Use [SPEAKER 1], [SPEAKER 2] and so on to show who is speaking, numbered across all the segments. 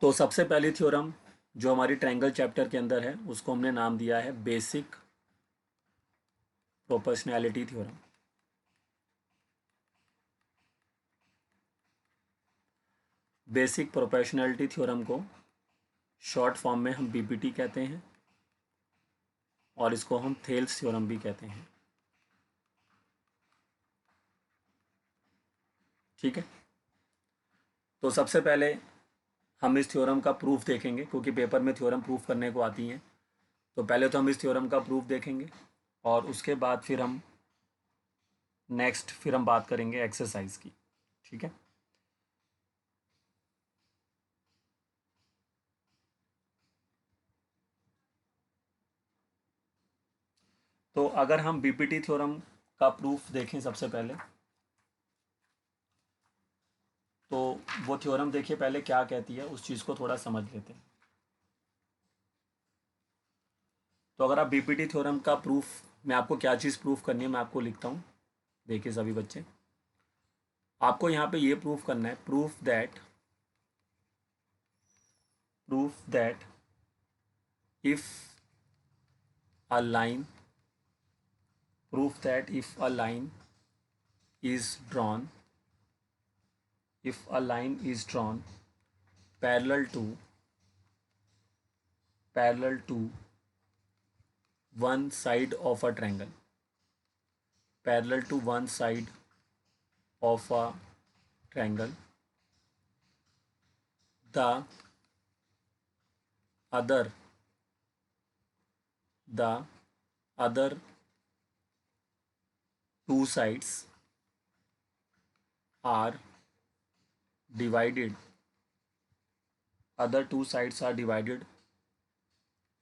[SPEAKER 1] तो सबसे पहली थ्योरम जो हमारी ट्रायंगल चैप्टर के अंदर है उसको हमने नाम दिया है basic proportionality theorem. Basic proportionality theorem को शॉर्ट फॉर्म में हम बीपीटी कहते हैं और इसको हम थेल्स थ्योरम भी कहते हैं। ठीक है, तो सबसे पहले हम इस थ्योरम का प्रूफ देखेंगे क्योंकि पेपर में थ्योरम प्रूफ करने को आती हैं। तो पहले तो हम इस थ्योरम का प्रूफ देखेंगे और उसके बाद फिर हम बात करेंगे एक्सरसाइज की। ठीक है, तो अगर हम बीपीटी थ्योरम का प्रूफ देखें सबसे पहले, तो वो थ्योरम देखिए पहले क्या कहती है, उस चीज़ को थोड़ा समझ लेते हैं। तो अगर आप बीपीटी थ्योरम का प्रूफ, मैं आपको क्या चीज़ प्रूफ करनी है मैं आपको लिखता हूँ। देखिए सभी बच्चे, आपको यहाँ पे ये प्रूफ करना है, proof that if a line if a line is drawn parallel to one side of a triangle, the other the other two sides are divided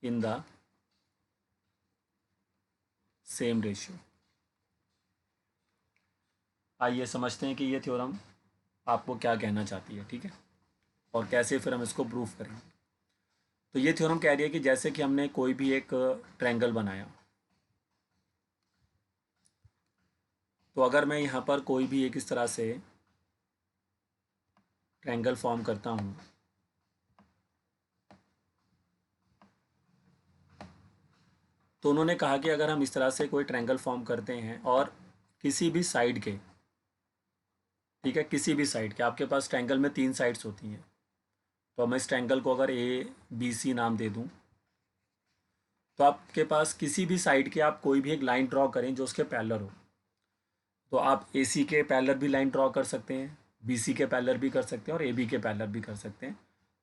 [SPEAKER 1] in the same ratio। आइए समझते हैं कि ये थ्योरम आपको क्या कहना चाहती है। ठीक है, और कैसे फिर हम इसको प्रूफ करेंगे। तो ये थ्योरम कह रही है कि जैसे कि हमने कोई भी एक ट्रायंगल बनाया, तो अगर मैं यहाँ पर कोई भी एक इस तरह से ट्रायंगल फॉर्म करता हूँ, तो उन्होंने कहा कि अगर हम इस तरह से कोई ट्रायंगल फॉर्म करते हैं और किसी भी साइड के, ठीक है, किसी भी साइड के, आपके पास ट्रायंगल में 3 साइड्स होती हैं, तो मैं इस ट्रायंगल को अगर ए बी सी नाम दे दूं, तो आपके पास किसी भी साइड के आप कोई भी एक लाइन ड्रॉ करें जो उसके पैरेलल हो, तो आप ए सी के पैरेलल भी लाइन ड्रॉ कर सकते हैं, बी सी के पैरेलल भी कर सकते हैं और ए बी के पैरेलल भी कर सकते हैं,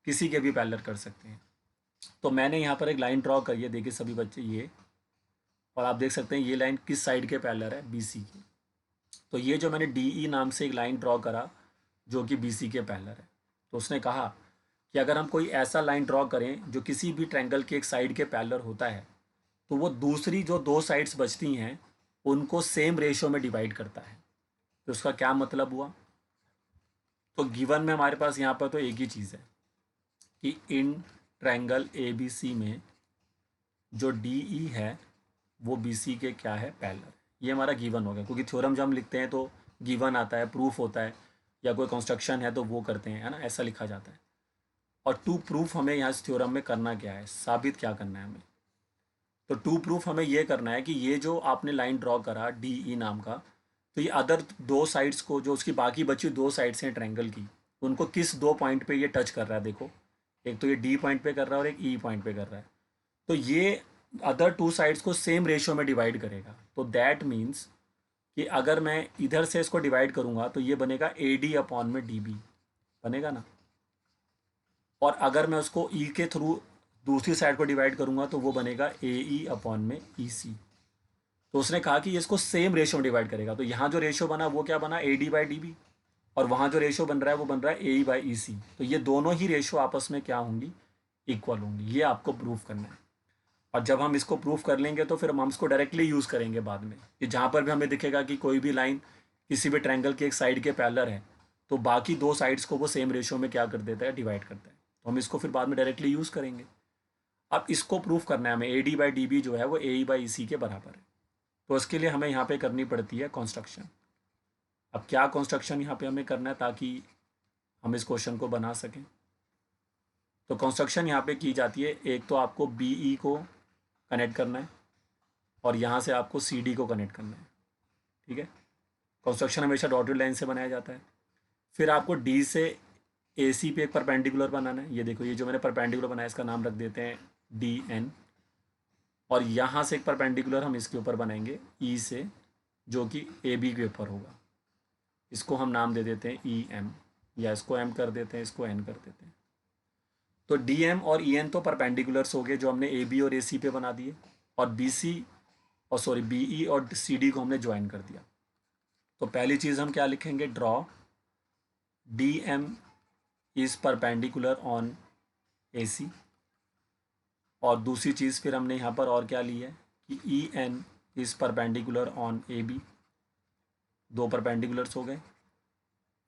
[SPEAKER 1] किसी के भी पैरेलल कर सकते हैं। तो मैंने यहाँ पर एक लाइन ड्रॉ करी है, देखिए सभी बच्चे ये, और आप देख सकते हैं ये लाइन किस साइड के पैरेलल है, बी सी की। तो ये जो मैंने डी ई नाम से एक लाइन ड्रॉ करा जो कि बी सी के पैरेलल है, तो उसने कहा कि अगर हम कोई ऐसा लाइन ड्रॉ करें जो किसी भी ट्रायंगल के एक साइड के पैरेलल होता है, तो वो दूसरी जो 2 साइड्स बचती हैं उनको सेम रेशियो में डिवाइड करता है। तो उसका क्या मतलब हुआ, तो गिवन में हमारे पास यहाँ पर तो एक ही चीज़ है कि in triangle A B C में जो डी ई है वो बी सी के क्या है, पैरेलल। ये हमारा गिवन हो गया, क्योंकि थ्योरम जब हम लिखते हैं तो गिवन आता है, प्रूफ होता है, या कोई कंस्ट्रक्शन है तो वो करते हैं, है ना, ऐसा लिखा जाता है। और टू प्रूफ हमें यहाँ इस थ्योरम में करना क्या है, साबित क्या करना है हमें। तो टू प्रूफ हमें ये करना है कि ये जो आपने लाइन ड्रॉ करा डी ई नाम का, तो ये अदर 2 साइड्स को, जो उसकी बाकी बची 2 साइड्स हैं ट्रायंगल की, उनको किस 2 पॉइंट पे ये टच कर रहा है। देखो, एक तो ये डी पॉइंट पे कर रहा है और एक ई पॉइंट पे कर रहा है। तो ये अदर 2 साइड्स को सेम रेशियो में डिवाइड करेगा। तो दैट मीन्स कि अगर मैं इधर से इसको डिवाइड करूँगा तो ये बनेगा ए डी अपॉन में डी बी बनेगा ना, और अगर मैं उसको ई के थ्रू दूसरी साइड को डिवाइड करूँगा तो वो बनेगा ए ई अपॉन में ई सी। तो उसने कहा कि ये इसको सेम रेशियो में डिवाइड करेगा। तो यहाँ जो रेशियो बना वो क्या बना, A D by D B, और वहाँ जो रेशियो बन रहा है वो बन रहा है ए ई बाई ई सी। तो ये दोनों ही रेशियो आपस में क्या होंगी, इक्वल होंगी। ये आपको प्रूफ करना है। और जब हम इसको प्रूफ कर लेंगे तो फिर हम इसको डायरेक्टली यूज़ करेंगे बाद में, कि जहाँ पर भी हमें दिखेगा कि कोई भी लाइन किसी भी ट्रायंगल के एक साइड के पैरेलल है, तो बाकी 2 साइड्स को वो सेम रेशियो में क्या कर देता है, डिवाइड करता है। तो हम इसको फिर बाद में डायरेक्टली यूज़ करेंगे। अब इसको प्रूफ करना है हमें, A D by D B जो है वो ए ई बाई ई सी के बराबर है। तो उसके लिए हमें यहाँ पे करनी पड़ती है कॉन्स्ट्रक्शन। अब क्या कॉन्स्ट्रक्शन यहाँ पे हमें करना है ताकि हम इस क्वेश्चन को बना सकें। तो कंस्ट्रक्शन यहाँ पे की जाती है, एक तो आपको बी ई को कनेक्ट करना है और यहाँ से आपको सी डी को कनेक्ट करना है, ठीक है। कंस्ट्रक्शन हमेशा डॉटेड लाइन से बनाया जाता है। फिर आपको डी से ए सी पे एक परपेंडिकुलर बनाना है। ये देखो, ये जो मैंने परपेंडिकुलर बनाया इसका नाम रख देते हैं डी एन, और यहाँ से एक परपेंडिकुलर हम इसके ऊपर बनाएंगे ई से, जो कि ए बी के ऊपर होगा। इसको हम नाम दे देते हैं ई एम, या इसको एम कर देते हैं, इसको एन कर देते हैं। तो डी एम और ई एन तो परपेंडिकुलर्स हो गए जो हमने ए बी और ए सी पे बना दिए, और बी सी और सॉरी बी ई और सी डी को हमने ज्वाइन कर दिया। तो पहली चीज़ हम क्या लिखेंगे, draw D M is perpendicular on A C. और दूसरी चीज़ फिर हमने यहाँ पर और क्या ली है कि E N is perpendicular on A B. दो परपेंडिकुलर्स हो गए,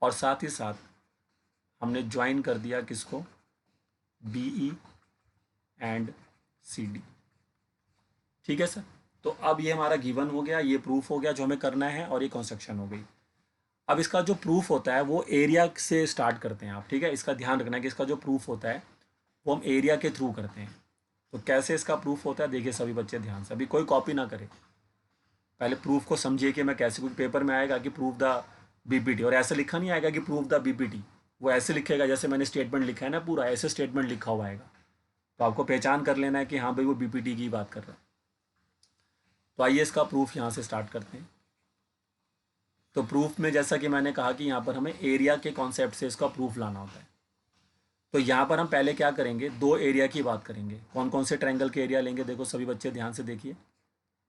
[SPEAKER 1] और साथ ही साथ हमने ज्वाइन कर दिया किसको, B E and C D. ठीक है सर। तो अब ये हमारा गिवन हो गया, ये प्रूफ हो गया जो हमें करना है, और ये कंस्ट्रक्शन हो गई। अब इसका जो प्रूफ होता है वो एरिया से स्टार्ट करते हैं आप, ठीक है। इसका ध्यान रखना है कि इसका जो प्रूफ होता है वो हम एरिया के थ्रू करते हैं। तो कैसे इसका प्रूफ होता है, देखिए सभी बच्चे ध्यान से, अभी कोई कॉपी ना करे, पहले प्रूफ को समझिए कि मैं कैसे, कुछ पेपर में आएगा कि प्रूफ द बीपीटी, और ऐसे लिखा नहीं आएगा कि प्रूफ द बीपीटी, वो ऐसे लिखेगा जैसे मैंने स्टेटमेंट लिखा है ना, पूरा ऐसे स्टेटमेंट लिखा हुआ आएगा। तो आपको पहचान कर लेना है कि हाँ भाई वो बीपीटी की बात कर रहा है। तो आइए इसका प्रूफ यहाँ से स्टार्ट करते हैं। तो प्रूफ में जैसा कि मैंने कहा कि यहाँ पर हमें एरिया के कॉन्सेप्ट से इसका प्रूफ लाना होता है। तो यहाँ पर हम पहले क्या करेंगे, दो एरिया की बात करेंगे। कौन कौन से ट्रायंगल के एरिया लेंगे, देखो सभी बच्चे ध्यान से देखिए।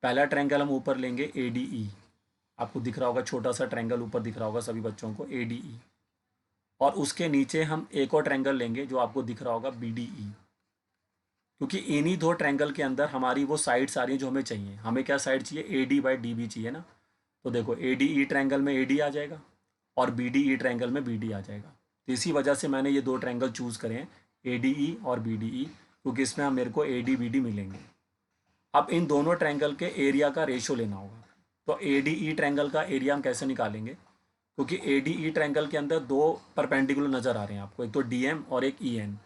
[SPEAKER 1] पहला ट्रायंगल हम ऊपर लेंगे ए डी ई, आपको दिख रहा होगा छोटा सा ट्रायंगल ऊपर दिख रहा होगा सभी बच्चों को, ए डी ई। और उसके नीचे हम एक और ट्रायंगल लेंगे जो आपको दिख रहा होगा बी डी ई, क्योंकि इन्हीं दो ट्रायंगल के अंदर हमारी वो साइड्स आ रही हैं जो हमें चाहिए। हमें क्या साइड चाहिए, A D by D B चाहिए ना। तो देखो ए डी ई ट्रायंगल में ए डी आ जाएगा और बी डी ई ट्रायंगल में बी डी आ जाएगा। तो इसी वजह से मैंने ये दो ट्रायंगल चूज़ करे हैं, ए डी ई और बी डी ई, क्योंकि इसमें हम मेरे को ए डी बी डी मिलेंगे। अब इन दोनों ट्रायंगल के एरिया का रेशो लेना होगा। तो ए डी ई ट्रायंगल का एरिया हम कैसे निकालेंगे, क्योंकि ए डी ई ट्रायंगल के अंदर दो परपेंडिकुलर नज़र आ रहे हैं आपको, एक तो डी एम और एक ई एन।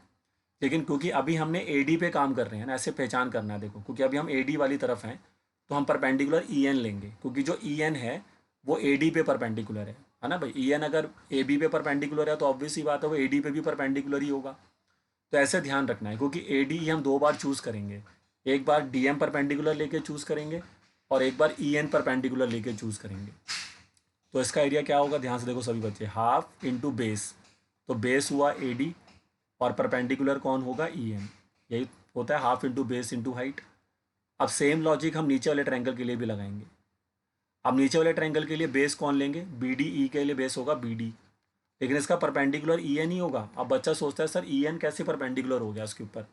[SPEAKER 1] लेकिन क्योंकि अभी हमने ए डी पे काम कर रहे हैं ना, ऐसे पहचान करना है देखो, क्योंकि अभी हम ए डी वाली तरफ हैं तो हम परपेंडिकुलर ई एन लेंगे, क्योंकि जो ई एन है वो ए डी पे परपेंडिकुलर है ना भाई। ई एन अगर ए बी पे परपेंडिकुलर है तो ऑब्वियस ही बात है वो ए डी पे भी परपेंडिकुलर ही होगा। तो ऐसे ध्यान रखना है, क्योंकि ए डी ई हम दो बार चूज़ करेंगे, एक बार डी एम परपेंडिकुलर लेके चूज़ करेंगे और एक बार ई एन परपेंडिकुलर लेके चूज़ करेंगे। तो इसका एरिया क्या होगा, ध्यान से देखो सभी बच्चे, हाफ इंटू बेस। तो बेस हुआ ए डी और परपेंडिकुलर कौन होगा, ई एन। यही होता है half into base into height. अब सेम लॉजिक हम नीचे वाले ट्रायंगल के लिए भी लगाएंगे। अब नीचे वाले ट्रायंगल के लिए बेस कौन लेंगे, बी डी ई के लिए बेस होगा बी डी, लेकिन इसका परपेंडिकुलर ई एन ही होगा। अब बच्चा सोचता है सर ई एन कैसे परपेंडिकुलर हो गया इसके ऊपर,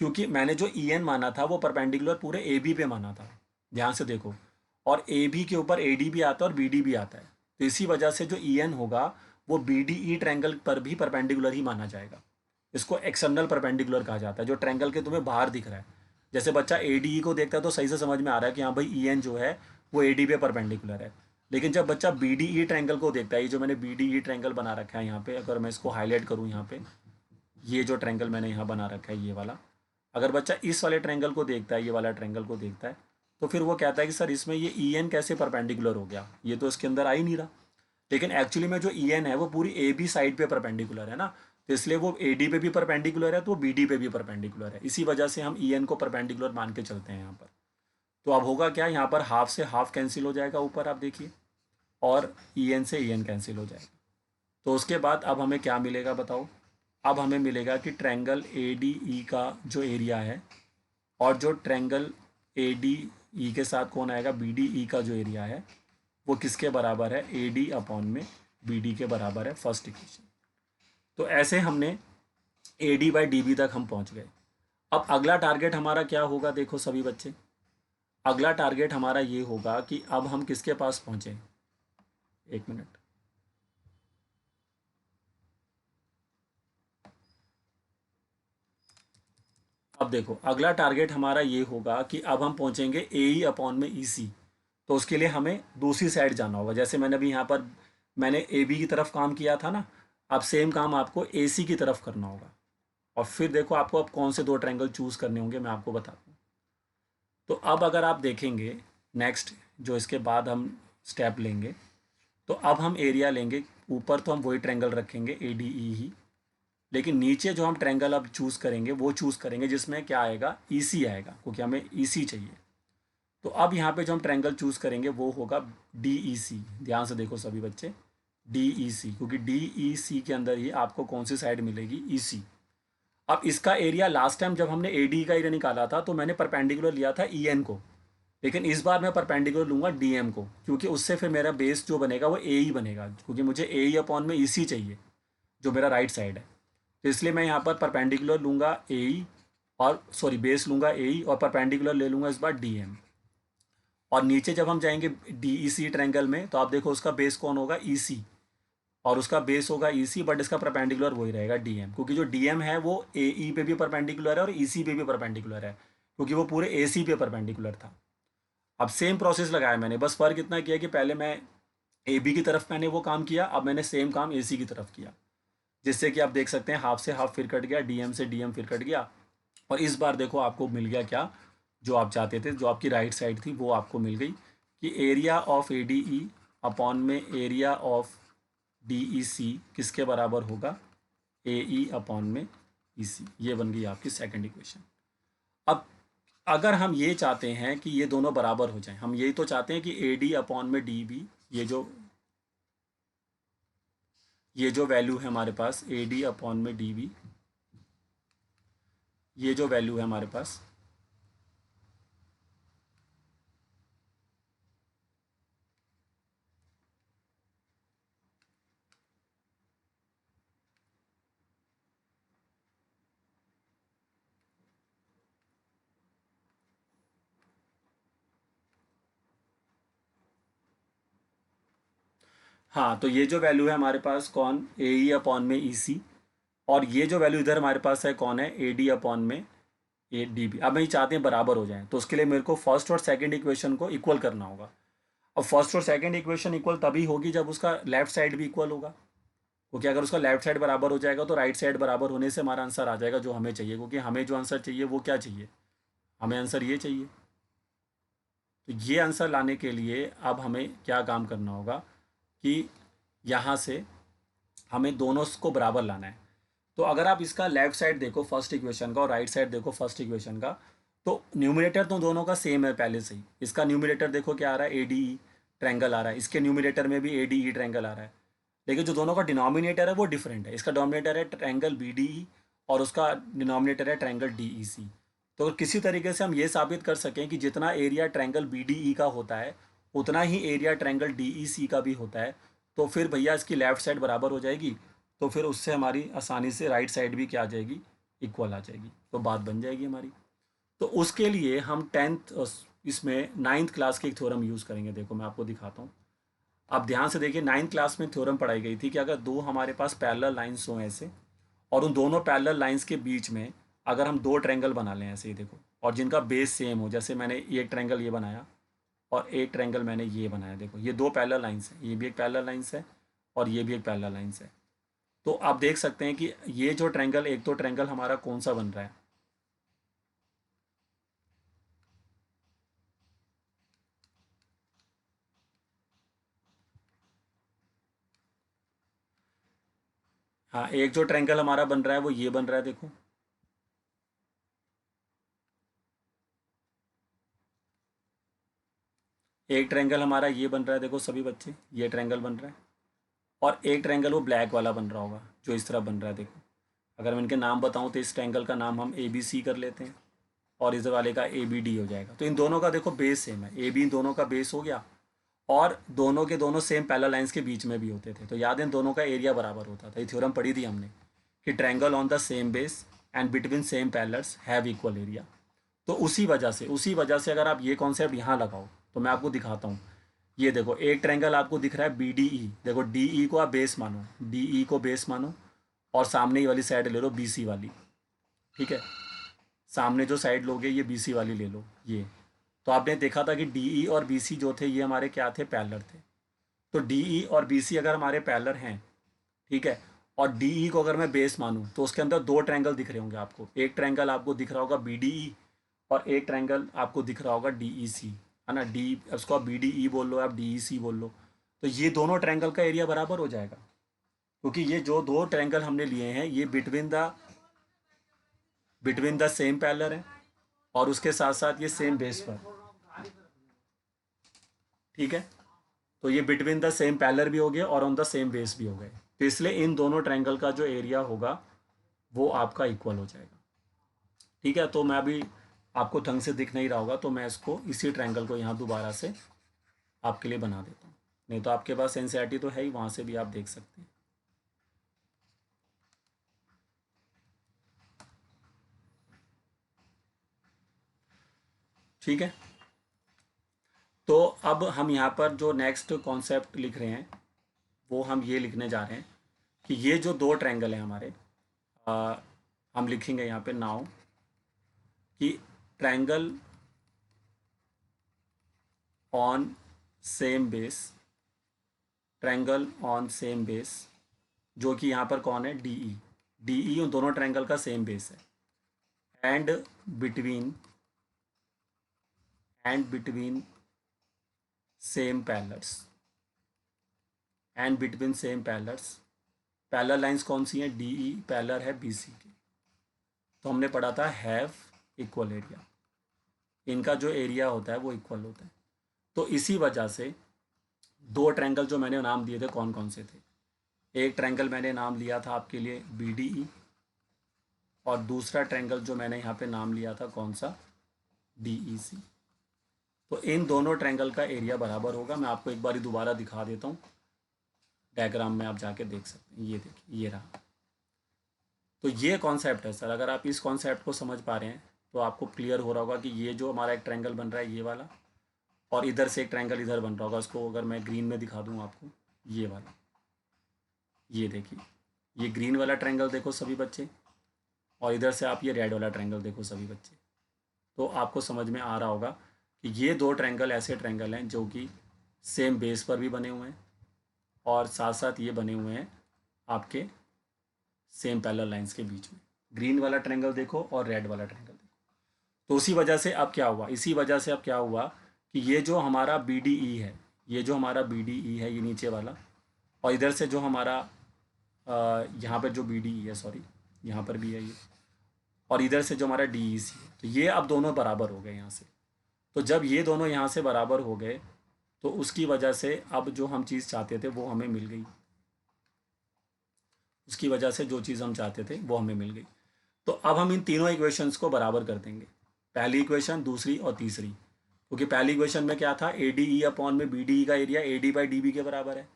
[SPEAKER 1] क्योंकि मैंने जो ई एन माना था वो परपेंडिकुलर पूरे ए बी पे माना था, ध्यान से देखो, और ए बी के ऊपर ए डी भी आता है और बी डी भी आता है। तो इसी वजह से जो ई एन होगा वो बी डी ई ट्रायंगल पर भी परपेंडिकुलर ही माना जाएगा। इसको एक्सटर्नल परपेंडिकुलर कहा जाता है, जो ट्रायंगल के तुम्हें बाहर दिख रहा है। जैसे बच्चा ए डी ई को देखता है तो सही से समझ में आ रहा है कि हाँ भाई ई एन जो है वो ए डी पे परपेंडिकुलर है। लेकिन जब बच्चा बी डी ई ट्रायंगल को देखता है, ये जो मैंने बी डी ई ट्रायंगल बना रखा है यहाँ पे, अगर मैं इसको हाईलाइट करूँ यहाँ पे, ये जो ट्रायंगल मैंने यहाँ बना रखा है ये वाला, अगर बच्चा इस वाले ट्रायंगल को देखता है, ये वाला ट्रायंगल को देखता है, तो फिर वो कहता है कि सर इसमें ये ई एन कैसे परपेंडिकुलर हो गया, ये तो इसके अंदर आ ही नहीं रहा। लेकिन एक्चुअली में जो ई एन है वो पूरी ए बी साइड पे परपेंडिकुलर है ना, तो इसलिए वो ए डी पे भी परपेंडिकुलर है तो वो बी डी पे भी परपेंडिकुलर है। इसी वजह से हम ई एन को परपेंडिकुलर मान के चलते हैं यहाँ पर। तो अब होगा क्या, यहाँ पर हाफ से हाफ कैंसिल हो जाएगा ऊपर आप देखिए, और ई एन से ई एन कैंसिल हो जाएगा। तो उसके बाद अब हमें क्या मिलेगा बताओ, अब हमें मिलेगा कि ट्रायंगल ए डी ई का जो एरिया है, और जो ट्रायंगल ए डी ई के साथ कौन आएगा, बी डी ई का जो एरिया है वो किसके बराबर है, ए डी अपॉन में बी डी के बराबर है, फर्स्ट इक्वेशन। तो ऐसे हमने A D by D B तक हम पहुंच गए। अब अगला टारगेट हमारा क्या होगा, देखो सभी बच्चे, अगला टारगेट हमारा ये होगा कि अब हम किसके पास पहुंचे, एक मिनट, अब देखो अगला टारगेट हमारा ये होगा कि अब हम पहुंचेंगे ए ई अपॉन में ई सी। तो उसके लिए हमें दूसरी साइड जाना होगा। जैसे मैंने अभी यहाँ पर मैंने ए बी की तरफ काम किया था ना, अब सेम काम आपको ए सी की तरफ करना होगा। और फिर देखो आपको अब कौन से दो ट्रायंगल चूज़ करने होंगे मैं आपको बताता हूँ। तो अब अगर आप देखेंगे नेक्स्ट जो इसके बाद हम स्टेप लेंगे, तो अब हम एरिया लेंगे। ऊपर तो हम वही ट्रायंगल रखेंगे ए डी ई ही, लेकिन नीचे जो हम ट्रायंगल अब चूज़ करेंगे वो चूज़ करेंगे जिसमें क्या आएगा, ई सी आएगा, क्योंकि हमें ई सी चाहिए। तो अब यहाँ पे जो हम ट्रायंगल चूज़ करेंगे वो होगा डी ई सी। ध्यान से देखो सभी बच्चे, डी ई सी, क्योंकि डी ई सी के अंदर ही आपको कौन सी साइड मिलेगी, ई सी। अब इसका एरिया लास्ट टाइम जब हमने ए डी का एरिया निकाला था तो मैंने परपेंडिकुलर लिया था ई एन को, लेकिन इस बार मैं परपेंडिकुलर लूँगा डी एम को, क्योंकि उससे फिर मेरा बेस जो बनेगा वो ए ही बनेगा, क्योंकि मुझे ए ई अपॉन में ई सी चाहिए जो मेरा राइट साइड है। तो इसलिए मैं यहाँ पर परपेंडिकुलर लूँगा ए ई, और सॉरी बेस लूँगा ए ई और परपेंडिकुलर ले लूँगा इस बार डी एम। और नीचे जब हम जाएंगे डी ई सी ट्रैंगल में तो आप देखो उसका बेस कौन होगा, ई सी, और उसका बेस होगा ई सी, बट इसका परपेंडिकुलर वही रहेगा डी एम, क्योंकि जो डी एम है वो ए ई पे भी परपेंडिकुलर है और ई सी पे भी परपेंडिकुलर है, क्योंकि वो पूरे ए सी पे परपेंडिकुलर था। अब सेम प्रोसेस लगाया मैंने, बस फ़र्क इतना किया कि पहले मैं ए बी की तरफ मैंने वो काम किया, अब मैंने सेम काम ए सी की तरफ किया, जिससे कि आप देख सकते हैं हाफ से हाफ फिर कट गया, डी एम से डी एम फिर कट गया। और इस बार देखो आपको मिल गया क्या, जो आप चाहते थे, जो आपकी राइट साइड थी वो आपको मिल गई, कि area of A D E upon में एरिया ऑफ डी ई सी किसके बराबर होगा, ए ई अपॉन में ई सी। ये बन गई आपकी सेकंड इक्वेशन। अब अगर हम ये चाहते हैं कि ये दोनों बराबर हो जाएं, हम यही तो चाहते हैं कि ए डी अपॉन में डी बी, ये जो वैल्यू है हमारे पास ए डी अपॉन में डी बी, ये जो वैल्यू है हमारे पास, हाँ, तो ये जो वैल्यू है हमारे पास कौन, ए ई अपॉन में ई सी, और ये जो वैल्यू इधर हमारे पास है कौन है, ए डी अपॉन में ए डी बी। अब हम ये चाहते हैं बराबर हो जाए, तो उसके लिए मेरे को फर्स्ट और सेकंड इक्वेशन को इक्वल करना होगा। अब फर्स्ट और सेकंड इक्वेशन इक्वल तभी होगी जब उसका लेफ्ट साइड भी इक्वल होगा, क्योंकि अगर उसका लेफ्ट साइड बराबर हो जाएगा तो राइट साइड बराबर होने से हमारा आंसर आ जाएगा जो हमें चाहिए, क्योंकि हमें जो आंसर चाहिए वो क्या चाहिए, हमें आंसर ये चाहिए। तो ये आंसर लाने के लिए अब हमें क्या काम करना होगा कि यहाँ से हमें दोनों को बराबर लाना है। तो अगर आप इसका लेफ्ट साइड देखो फर्स्ट इक्वेशन का और राइट साइड देखो फर्स्ट इक्वेशन का, तो न्यूमरेटर तो दोनों का सेम है पहले से ही। इसका न्यूमरेटर देखो क्या आ रहा है, ए डी ई ट्रैंगल आ रहा है, इसके न्यूमरेटर में भी ए डी ई ट्रैंगल आ रहा है, लेकिन जो दोनों का डिनोमिनेटर है वो डिफरेंट है। इसका डोमिनेटर है ट्रैंगल बी डी ई और उसका डिनोमिनेटर है ट्रैंगल डी ई सी। तो अगर किसी तरीके से हम ये साबित कर सकें कि जितना area triangle B D E का होता है उतना ही area triangle D E C का भी होता है, तो फिर भैया इसकी लेफ्ट साइड बराबर हो जाएगी, तो फिर उससे हमारी आसानी से राइट साइड भी क्या आ जाएगी, इक्वल आ जाएगी, तो बात बन जाएगी हमारी। तो उसके लिए हम टेंथ इसमें नाइन्थ क्लास की एक थ्योरम यूज़ करेंगे। देखो मैं आपको दिखाता हूँ, आप ध्यान से देखिए। नाइन्थ क्लास में थ्योरम पढ़ाई गई थी कि अगर दो हमारे पास पैरेलल लाइन्स हों ऐसे, और उन दोनों पैरेलल लाइन्स के बीच में अगर हम दो ट्रायंगल बना लें ऐसे ही देखो, और जिनका बेस सेम हो, जैसे मैंने एक ट्रायंगल ये बनाया और एक ट्रायंगल मैंने ये बनाया, देखो ये दो पैरेलल लाइन्स हैं, ये भी एक पैरेलल लाइन्स है और ये भी एक पैरेलल लाइन्स है। तो आप देख सकते हैं कि ये जो ट्रायंगल, एक तो ट्रायंगल हमारा कौन सा बन रहा है, हाँ एक जो ट्रायंगल हमारा बन रहा है वो ये बन रहा है देखो, एक ट्रायंगल हमारा ये बन रहा है देखो सभी बच्चे, ये ट्रायंगल बन रहा है, और एक ट्रायंगल वो ब्लैक वाला बन रहा होगा जो इस तरह बन रहा है देखो। अगर मैं इनके नाम बताऊं तो इस ट्रायंगल का नाम हम ए बी सी कर लेते हैं और इस वाले का ए बी डी हो जाएगा। तो इन दोनों का देखो बेस सेम है, ए बी इन दोनों का बेस हो गया, और दोनों के दोनों सेम पैरेलल लाइंस के बीच में भी होते थे, तो याद है इन दोनों का एरिया बराबर होता था। ये थ्योरम पढ़ी थी हमने कि triangle on the same base and between same parallels have equal area. तो उसी वजह से अगर आप ये कॉन्सेप्ट यहाँ लगाओ तो मैं आपको दिखाता हूँ। ये देखो एक ट्रायंगल आपको दिख रहा है बी डी ई, देखो डी ई को आप बेस मानो, डी ई को बेस मानो, और सामने ये वाली साइड ले लो बी सी वाली, ठीक है, सामने जो साइड लोगे ये बी सी वाली ले लो ये। तो आपने देखा था कि डी ई और बी सी जो थे ये हमारे क्या थे, पैरेलल थे। तो डी ई और बी सी अगर हमारे पैरेलल हैं, ठीक है, और डी ई को अगर मैं बेस मानूँ तो उसके अंदर दो ट्रायंगल दिख रहे होंगे आपको। एक ट्रायंगल आपको दिख रहा होगा बी डी ई, और एक ट्रायंगल आपको दिख रहा होगा डी ई सी, है ना। डी, उसको आप बी डी ई बोल लो, आप डी ई सी बोल लो। तो ये दोनों ट्रायंगल का एरिया बराबर हो जाएगा, क्योंकि ये जो दो ट्रायंगल हमने लिए हैं ये बिटवीन द सेम पैरेलल है, और उसके साथ साथ ये सेम बेस पर, ठीक है। तो ये बिटवीन द सेम पैरेलल भी हो गया और ऑन द सेम बेस भी हो गए। तो इसलिए इन दोनों ट्रायंगल का जो एरिया होगा वो आपका इक्वल हो जाएगा, ठीक है। तो मैं अभी आपको ढंग से दिख नहीं रहा होगा, तो मैं इसको इसी ट्रायंगल को यहाँ दोबारा से आपके लिए बना देता हूँ। नहीं तो आपके पास एनसीईआरटी तो है ही, वहाँ से भी आप देख सकते हैं। ठीक है। तो अब हम यहाँ पर जो नेक्स्ट कॉन्सेप्ट लिख रहे हैं वो हम ये लिखने जा रहे हैं कि ये जो दो ट्रायंगल हैं हमारे, हम लिखेंगे यहाँ पे नाउ कि triangle on same base, triangle on same base, जो कि यहाँ पर कौन है, डी ई। डी ई उन दोनों ट्रायंगल का सेम बेस है। And between same parallels, and between same parallels, parallel lines कौन सी हैं, डी ई पैरेलल है बी सी की। तो हमने पढ़ा था हैव इक्वल एरिया, इनका जो एरिया होता है वो इक्वल होता है। तो इसी वजह से दो ट्रायंगल जो मैंने नाम दिए थे कौन कौन से थे, एक ट्रायंगल मैंने नाम लिया था आपके लिए बी डी ई, और दूसरा ट्रायंगल जो मैंने यहाँ पे नाम लिया था कौन सा, डी ई सी। तो इन दोनों ट्रायंगल का एरिया बराबर होगा। मैं आपको एक बार दोबारा दिखा देता हूँ, डायग्राम में आप जाके देख सकते हैं। ये देखिए, ये रहा। तो ये कॉन्सेप्ट है सर, अगर आप इस कॉन्सेप्ट को समझ पा रहे हैं तो आपको क्लियर हो रहा होगा कि ये जो हमारा एक ट्रायंगल बन रहा है ये वाला, और इधर से एक ट्रायंगल इधर बन रहा होगा। उसको अगर मैं ग्रीन में दिखा दूँ आपको, ये वाला, ये देखिए, ये ग्रीन वाला ट्रायंगल देखो सभी बच्चे, और इधर से आप ये रेड वाला ट्रायंगल देखो सभी बच्चे। तो आपको समझ में आ रहा होगा कि ये दो ट्रायंगल ऐसे ट्रायंगल हैं जो कि सेम बेस पर भी बने हुए हैं, और साथ साथ ये बने हुए हैं आपके सेम पैरेलल लाइंस के बीच में। ग्रीन वाला ट्रायंगल देखो और रेड वाला ट्रायंगल देखो। तो उसी वजह से अब क्या हुआ, इसी वजह से अब क्या हुआ कि ये जो हमारा बी डी ई है, ये जो हमारा बी डी ई है, ये नीचे वाला, और इधर से जो हमारा यहाँ पर जो बी डी ई है, सॉरी यहाँ पर भी है ये, और इधर से जो हमारा डी ई सी है, तो ये अब दोनों बराबर हो गए यहाँ से। तो जब ये दोनों यहाँ से बराबर हो गए तो उसकी वजह से अब जो हम चीज़ चाहते थे वो हमें मिल गई, उसकी वजह से जो चीज़ हम चाहते थे वो हमें मिल गई। तो अब हम इन तीनों इक्वेशंस को बराबर कर देंगे, पहली इक्वेशन, दूसरी और तीसरी। क्योंकि पहली इक्वेशन में क्या था, ए डी ई अपॉन में बी डी ई का area A D by D B के बराबर है।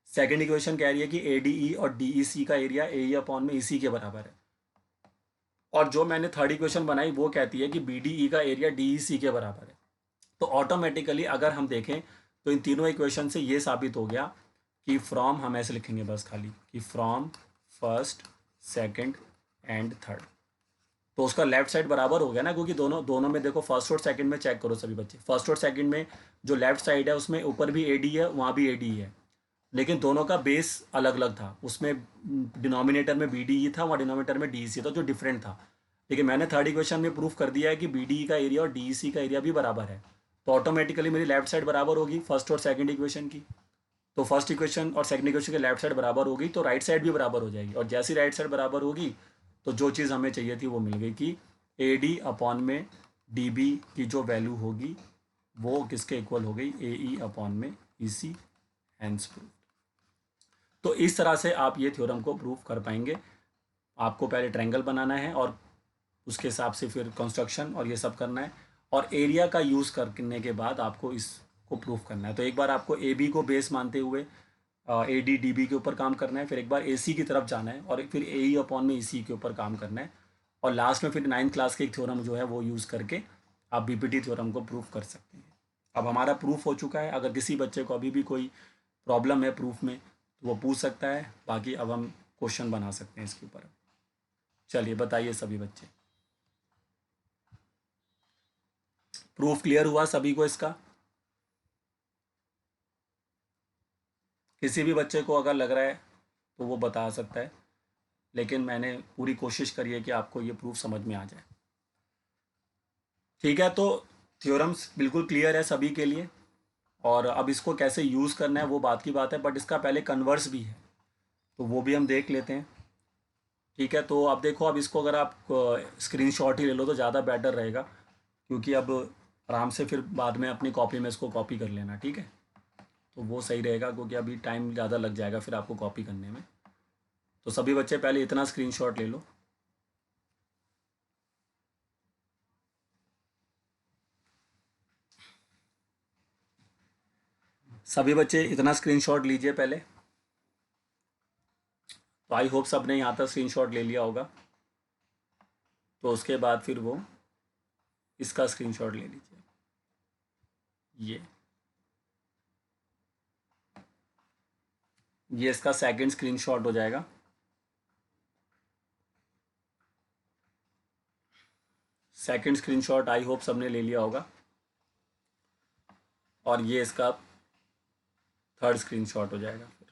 [SPEAKER 1] सेकेंड इक्वेशन कह रही है कि ए डी ई और डी ई सी का एरिया ए ई अपॉन में ई सी के बराबर है। और जो मैंने थर्ड इक्वेशन बनाई वो कहती है कि बी डी ई का एरिया डी ई सी के बराबर है। तो ऑटोमेटिकली अगर हम देखें तो इन तीनों इक्वेशन से ये साबित हो गया कि फ्रॉम, हम ऐसे लिखेंगे बस खाली कि from first, second and third. तो उसका लेफ्ट साइड बराबर हो गया ना, क्योंकि दोनों दोनों में देखो, फर्स्ट और सेकंड में चेक करो सभी बच्चे, फर्स्ट और सेकंड में जो लेफ्ट साइड है उसमें ऊपर भी ए डी है, वहाँ भी ए डी है, लेकिन दोनों का बेस अलग अलग था। उसमें डिनोमिनेटर में बी डी ई था, वहाँ डिनोमिनेटर में डी ई सी था, जो डिफरेंट था। लेकिन मैंने थर्ड इक्वेशन में प्रूफ कर दिया है कि बी डी ई का एरिया और डी ई सी का एरिया भी बराबर है। तो ऑटोमेटिकली मेरी लेफ्ट साइड बराबर होगी फर्स्ट और सेकंड इक्वेशन की। तो फर्स्ट इक्वेशन और सेकंड इक्वेशन की लेफ्ट साइड बराबर होगी तो राइट साइड भी बराबर हो जाएगी, और जैसी राइट साइड बराबर होगी तो जो चीज़ हमें चाहिए थी वो मिल गई कि ए डी अपॉन में डी बी की जो वैल्यू होगी वो किसके इक्वल हो गई, ए ई अपॉन में ई सी। Hence proof. तो इस तरह से आप ये थ्योरम को प्रूफ कर पाएंगे। आपको पहले ट्रायंगल बनाना है और उसके हिसाब से फिर कंस्ट्रक्शन और ये सब करना है, और एरिया का यूज़ करने के बाद आपको इसको प्रूफ करना है। तो एक बार आपको ए बी को बेस मानते हुए ए डी डी बी के ऊपर काम करना है, फिर एक बार ए सी की तरफ जाना है, और फिर ए ई अपॉन में ई सी के ऊपर काम करना है, और लास्ट में फिर 9th क्लास के एक थ्योरम जो है वो यूज़ करके आप बी पी टी थ्योरम को प्रूफ कर सकते हैं। अब हमारा प्रूफ हो चुका है। अगर किसी बच्चे को अभी भी कोई प्रॉब्लम है प्रूफ में तो वो पूछ सकता है, बाकी अब हम क्वेश्चन बना सकते हैं इसके ऊपर। चलिए बताइए सभी बच्चे, प्रूफ क्लियर हुआ सभी को इसका? किसी भी बच्चे को अगर लग रहा है तो वो बता सकता है। लेकिन मैंने पूरी कोशिश करी है कि आपको ये प्रूफ समझ में आ जाए। ठीक है, तो थ्योरम्स बिल्कुल क्लियर है सभी के लिए, और अब इसको कैसे यूज़ करना है वो बात की बात है, बट इसका पहले कन्वर्स भी है, तो वो भी हम देख लेते हैं। ठीक है, तो अब देखो, अब इसको अगर आप स्क्रीनशॉट ही ले लो तो ज़्यादा बेटर रहेगा, क्योंकि अब आराम से फिर बाद में अपनी कॉपी में इसको कॉपी कर लेना। ठीक है, तो वो सही रहेगा, क्योंकि अभी टाइम ज़्यादा लग जाएगा फिर आपको कॉपी करने में। तो सभी बच्चे पहले इतना स्क्रीनशॉट ले लो। सभी बच्चे इतना स्क्रीनशॉट लीजिए पहले। तो आई होप सब ने यहाँ तक स्क्रीनशॉट ले लिया होगा, तो उसके बाद फिर वो इसका स्क्रीनशॉट ले लीजिए। ये इसका सेकंड स्क्रीनशॉट हो जाएगा। सेकंड स्क्रीनशॉट आई होप सबने ले लिया होगा, और ये इसका थर्ड स्क्रीनशॉट हो जाएगा फिर।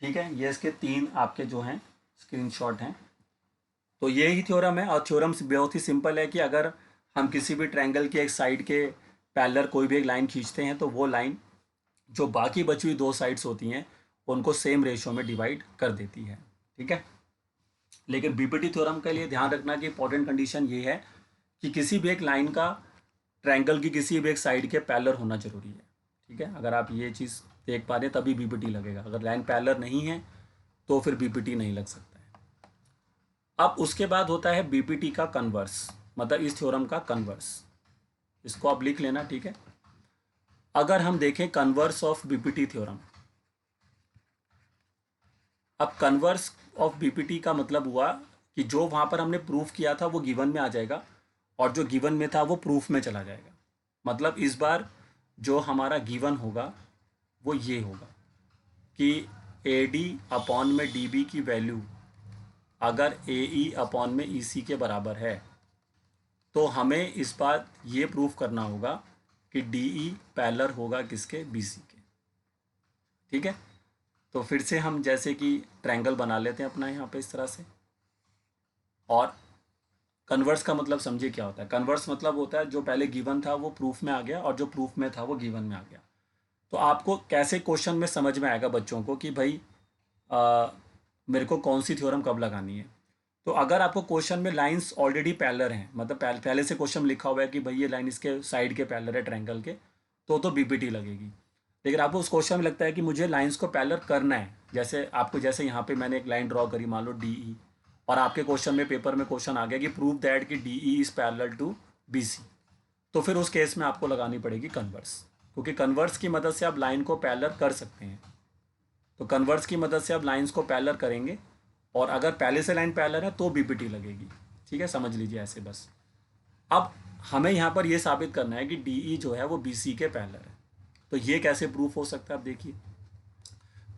[SPEAKER 1] ठीक है, ये इसके तीन आपके जो हैं स्क्रीनशॉट हैं। तो ये ही थ्योरम है, और थ्योरम बहुत ही सिंपल है कि अगर हम किसी भी ट्रायंगल के एक साइड के पैरेलल कोई भी एक लाइन खींचते हैं, तो वो लाइन जो बाकी बची हुई दो साइड्स होती हैं उनको सेम रेशियो में डिवाइड कर देती है। ठीक है, लेकिन बीपीटी थ्योरम के लिए ध्यान रखना कि इंपॉर्टेंट कंडीशन ये है कि किसी भी एक लाइन का ट्रायंगल की किसी भी एक साइड के पैरेलल होना जरूरी है। ठीक है, अगर आप ये चीज़ देख पा रहे हैं तभी बीपीटी लगेगा, अगर लाइन पैरेलल नहीं है तो फिर बीपीटी नहीं लग सकता है। अब उसके बाद होता है बीपीटी का कन्वर्स, मतलब इस थ्योरम का कन्वर्स। इसको आप लिख लेना। ठीक है, अगर हम देखें कन्वर्स ऑफ बीपीटी थ्योरम, अब कन्वर्स ऑफ बीपीटी का मतलब हुआ कि जो वहां पर हमने प्रूफ किया था वो गिवन में आ जाएगा, और जो गिवन में था वो प्रूफ में चला जाएगा। मतलब इस बार जो हमारा गिवन होगा वो ये होगा कि ए डी अपॉन में डी बी की वैल्यू अगर ए ई अपॉन में ई सी के बराबर है, तो हमें इस बार ये प्रूफ करना होगा कि डी ई पैरेलल होगा किसके, बी सी के। ठीक है, तो फिर से हम जैसे कि ट्रायंगल बना लेते हैं अपना यहाँ पे इस तरह से। और कन्वर्स का मतलब समझिए क्या होता है। कन्वर्स मतलब होता है जो पहले गिवन था वो प्रूफ में आ गया, और जो प्रूफ में था वो गिवन में आ गया। तो आपको कैसे क्वेश्चन में समझ में आएगा बच्चों को कि भाई मेरे को कौन सी थ्योरम कब लगानी है। तो अगर आपको क्वेश्चन में लाइंस ऑलरेडी पैरेलल हैं, मतलब पहले से क्वेश्चन लिखा हुआ है कि भाई ये लाइन इसके साइड के पैरेलल है ट्रायंगल के, तो बीपीटी लगेगी। लेकिन आपको उस क्वेश्चन में लगता है कि मुझे लाइंस को पैरेलल करना है, जैसे यहाँ पे मैंने एक लाइन ड्रॉ करी, मान लो डी ई, और आपके क्वेश्चन में पेपर में क्वेश्चन आ गया कि प्रूव दैट कि D E is parallel to B C, तो फिर उस केस में आपको लगानी पड़ेगी कन्वर्स, क्योंकि कन्वर्स की मदद से आप लाइन को पैरेलल कर सकते हैं। तो कन्वर्स की मदद से आप लाइंस को पैरेलल करेंगे, और अगर पहले से लाइन पैरेलल है तो बीपीटी लगेगी। ठीक है, समझ लीजिए ऐसे बस। अब हमें यहाँ पर यह साबित करना है कि डीई जो है वो बीसी के पैरेलल है। तो ये कैसे प्रूफ हो सकता है, आप देखिए।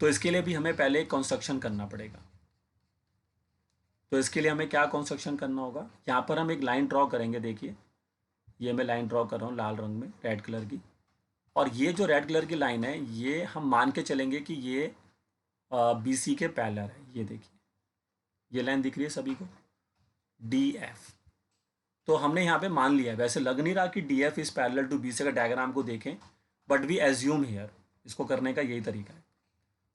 [SPEAKER 1] तो इसके लिए भी हमें पहले एक कंस्ट्रक्शन करना पड़ेगा। तो इसके लिए हमें क्या कंस्ट्रक्शन करना होगा, यहाँ पर हम एक लाइन ड्रॉ करेंगे। देखिए, ये मैं लाइन ड्रॉ कर रहा हूँ लाल रंग में, रेड कलर की। और ये जो रेड कलर की लाइन है, ये हम मान के चलेंगे कि ये बी सी के पैरेलल है। ये देखिए, ये लाइन दिख रही है सभी को, डी एफ। तो हमने यहाँ पे मान लिया है, वैसे लग नहीं रहा कि D F is parallel to B C का डायग्राम को देखें, बट वी एज्यूम हियर। इसको करने का यही तरीका है।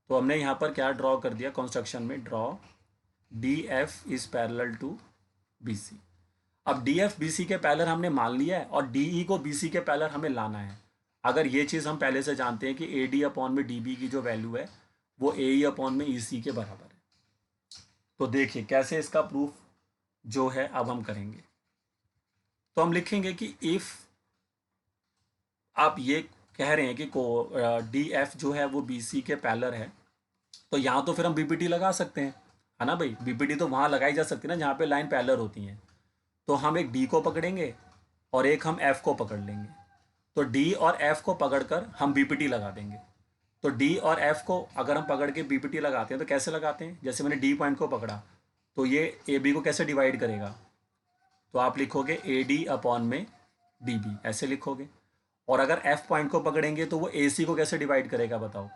[SPEAKER 1] तो हमने यहाँ पर क्या ड्रॉ कर दिया कंस्ट्रक्शन में, draw D F is parallel to B C. अब डी एफ बी सी के पैरेलल हमने मान लिया है, और डी ई को बी सी के पैरेलल हमें लाना है। अगर ये चीज़ हम पहले से जानते हैं कि ए डी अपॉन में डी बी की जो वैल्यू है वो ए ई अपॉन में ई सी के बराबर है। तो देखिए कैसे इसका प्रूफ जो है अब हम करेंगे। तो हम लिखेंगे कि इफ़ आप ये कह रहे हैं कि डी एफ जो है वो बी सी के पैरेलल है, तो यहाँ तो फिर हम बीपीटी लगा सकते हैं, है ना भाई। बीपीटी तो वहाँ लगाई जा सकती है ना जहाँ पे लाइन पैरेलल होती हैं। तो हम एक डी को पकड़ेंगे और एक हम एफ को पकड़ लेंगे। तो डी और एफ को पकड़कर हम बीपीटी लगा देंगे। तो डी और एफ को अगर हम पकड़ के बीपीटी लगाते हैं तो कैसे लगाते हैं, जैसे मैंने डी पॉइंट को पकड़ा तो ये ए बी को कैसे डिवाइड करेगा, तो आप लिखोगे ए डी अपॉन में डी बी, ऐसे लिखोगे। और अगर एफ पॉइंट को पकड़ेंगे तो वो ए सी को कैसे डिवाइड करेगा बताओ,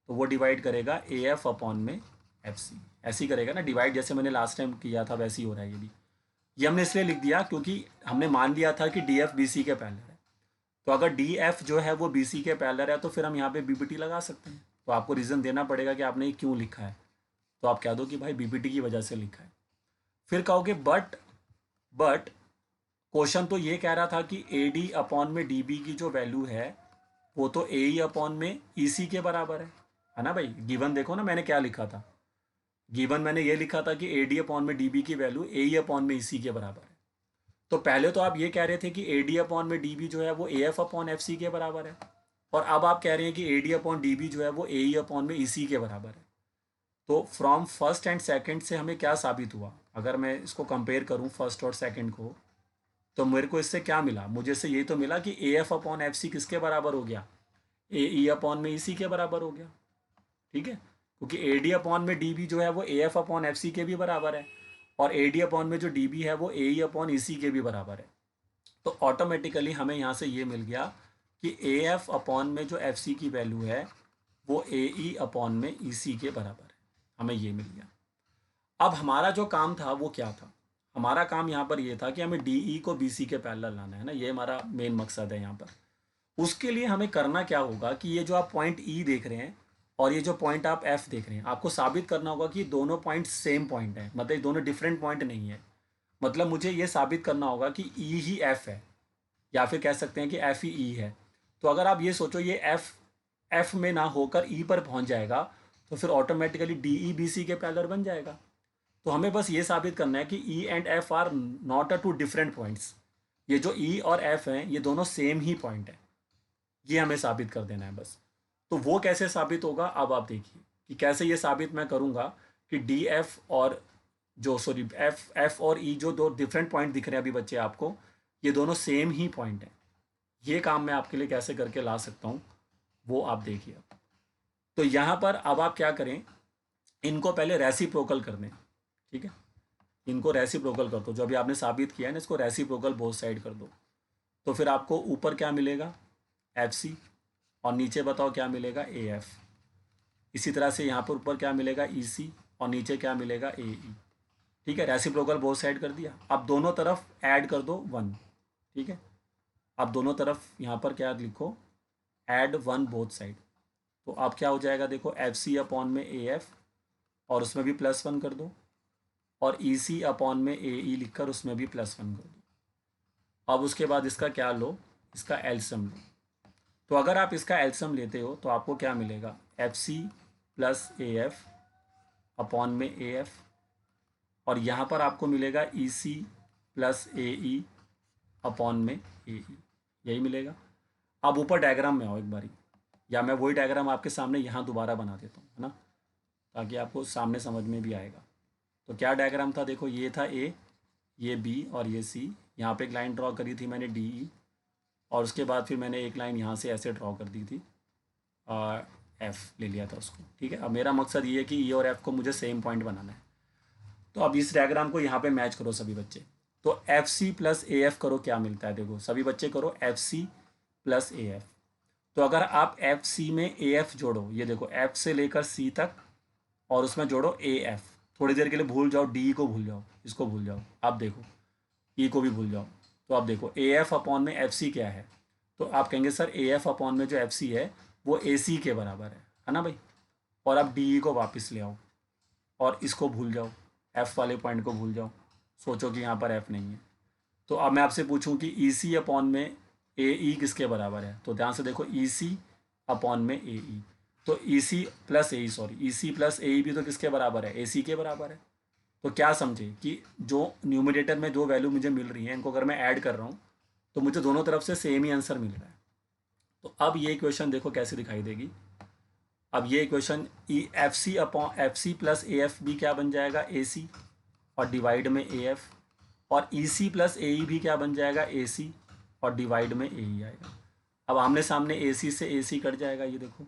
[SPEAKER 1] तो वो डिवाइड करेगा ए एफ अपॉन में एफ सी, ऐसे ही करेगा ना डिवाइड, जैसे मैंने लास्ट टाइम किया था वैसे ही हो रहा है ये भी। ये हमने इसलिए लिख दिया क्योंकि हमने मान लिया था कि डी एफ बी सी के पैरेलल है, तो अगर डी एफ जो है वो बी सी के पैरेलल है तो फिर हम यहाँ पे बी पी टी लगा सकते हैं। तो आपको रीज़न देना पड़ेगा कि आपने ये क्यों लिखा है, तो आप कह दो कि भाई बी पी टी की वजह से लिखा है। फिर कहोगे बट क्वेश्चन तो ये कह रहा था कि ए डी अपॉन में डी बी की जो वैल्यू है वो तो ए ई अपॉन में ई सी के बराबर है ना भाई। गिवन देखो ना मैंने क्या लिखा था, गिवन मैंने ये लिखा था कि ए डी अपॉन में डी बी की वैल्यू ए ई अपॉन में ई सी के बराबर है। तो पहले तो आप ये कह रहे थे कि ए डी अपॉन में डी बी जो है वो A F upon F C के बराबर है, और अब आप कह रहे हैं कि A D upon D B जो है वो ए ई अपॉन में ई सी के बराबर है। तो फ्रॉम फर्स्ट एंड सेकंड से हमें क्या साबित हुआ, अगर मैं इसको कंपेयर करूं फर्स्ट और सेकंड को, तो मेरे को इससे क्या मिला, मुझे इससे यही तो मिला कि A F upon F C किसके बराबर हो गया, ए ई अपॉन में ई सी के बराबर हो गया। ठीक है, क्योंकि ए डी अपॉन में डी बी जो है वो A F upon F C के भी बराबर है, और ए डी अपॉन में जो डी बी है वो ए ई अपॉन ई सी के भी बराबर है। तो ऑटोमेटिकली हमें यहाँ से ये मिल गया कि ए एफ अपॉन में जो एफ सी की वैल्यू है वो ए ई अपॉन में ई सी के बराबर है, हमें ये मिल गया। अब हमारा जो काम था वो क्या था, हमारा काम यहाँ पर ये था कि हमें डी ई को बी सी के पैरेलल लाना है ना, ये हमारा मेन मकसद है यहाँ पर। उसके लिए हमें करना क्या होगा कि ये जो आप पॉइंट ई देख रहे हैं और ये जो पॉइंट आप एफ देख रहे हैं, आपको साबित करना होगा कि दोनों पॉइंट सेम पॉइंट हैं, मतलब दोनों डिफरेंट पॉइंट नहीं है। मतलब मुझे ये साबित करना होगा कि ई ही एफ है, या फिर कह सकते हैं कि एफ ही ई है। तो अगर आप ये सोचो ये एफ में ना होकर ई पर पहुंच जाएगा तो फिर automatically D E B C के पैरेलल बन जाएगा। तो हमें बस ये साबित करना है कि E and F are not a two different points, ये जो ई और एफ हैं ये दोनों सेम ही पॉइंट है, ये हमें साबित कर देना है बस। तो वो कैसे साबित होगा, अब आप देखिए कि कैसे ये साबित मैं करूँगा कि डी एफ और जो सॉरी एफ और ई जो दो डिफरेंट पॉइंट दिख रहे हैं अभी बच्चे आपको, ये दोनों सेम ही पॉइंट हैं। ये काम मैं आपके लिए कैसे करके ला सकता हूँ वो आप देखिए। तो यहाँ पर अब आप क्या करें, इनको पहले रेसिप्रोकल कर दें। ठीक है, इनको रेसिप्रोकल कर दो, जो अभी आपने साबित किया है ना इसको रेसिप्रोकल बोथ साइड कर दो। तो फिर आपको ऊपर क्या मिलेगा, एफ सी, और नीचे बताओ क्या मिलेगा, ए एफ। इसी तरह से यहाँ पर ऊपर क्या मिलेगा, ई सी, और नीचे क्या मिलेगा, ए ई। ठीक है, रेसिप्रोकल बोथ साइड कर दिया। अब दोनों तरफ ऐड कर दो 1। ठीक है, अब दोनों तरफ यहाँ पर क्या लिखो, ऐड 1 बोथ साइड। तो अब क्या हो जाएगा, देखो एफ सी अपॉन में ए एफ, और उसमें भी +1 कर दो, और ई सी अपॉन में ए ई लिख कर उसमें भी +1 कर दो। अब उसके बाद इसका क्या लो, इसका एलसीएम लो। तो अगर आप इसका एलसीएम लेते हो तो आपको क्या मिलेगा, F C plus A F upon में ए एफ, और यहाँ पर आपको मिलेगा ई सी प्लस ए ई अपॉन में ए ई, यही मिलेगा। अब ऊपर डायग्राम में आओ एक बारी, या मैं वही डायग्राम आपके सामने यहाँ दोबारा बना देता हूँ, है ना, ताकि आपको सामने समझ में भी आएगा। तो क्या डायग्राम था, देखो ये था ए, ये बी और ये सी। यहाँ पे एक लाइन ड्रॉ करी थी मैंने डी ई, और उसके बाद फिर मैंने एक लाइन यहाँ से ऐसे ड्रॉ कर दी थी, एफ ले लिया था उसको। ठीक है, अब मेरा मकसद ये है कि ई और एफ को मुझे सेम पॉइंट बनाना है। तो अब इस डायग्राम को यहाँ पे मैच करो सभी बच्चे। तो F C plus A F करो, क्या मिलता है, देखो सभी बच्चे करो F C plus A F. तो अगर आप एफ सी में ए एफ जोड़ो, ये देखो एफ से लेकर सी तक, और उसमें जोड़ो ए एफ, थोड़ी देर के लिए भूल जाओ, डी को भूल जाओ, इसको भूल जाओ, अब देखो ई को भी भूल जाओ। तो अब देखो ए एफ अपॉन में एफ सी क्या है, तो आप कहेंगे सर ए एफ अपॉन में जो एफ सी है वो ए सी के बराबर है ना भाई। और अब डी ई को वापस ले आओ, और इसको भूल जाओ, एफ वाले पॉइंट को भूल जाओ, सोचो कि यहाँ पर एफ नहीं है। तो अब मैं आपसे पूछूं कि ई सी अपॉन में ए ई किसके बराबर है, तो ध्यान से देखो ई सी अपॉन में ए ई, तो ई सी प्लस ए ई, सॉरी ई सी प्लस ए ई भी तो किसके बराबर है, ए सी के बराबर है। तो क्या समझे कि जो न्यूमरेटर में जो वैल्यू मुझे मिल रही है, इनको अगर मैं ऐड कर रहा हूँ तो मुझे दोनों तरफ से सेम ही आंसर मिल रहा है। तो अब ये इक्वेशन देखो कैसे दिखाई देगी। अब ये equation E F C upon F C plus A F भी क्या बन जाएगा, ए सी, और डिवाइड में ए एफ, और ई सी प्लस ए ई भी क्या बन जाएगा, ए सी, और डिवाइड में ए ई आएगा। अब आमने सामने ए सी से ए सी कट जाएगा, ये देखो।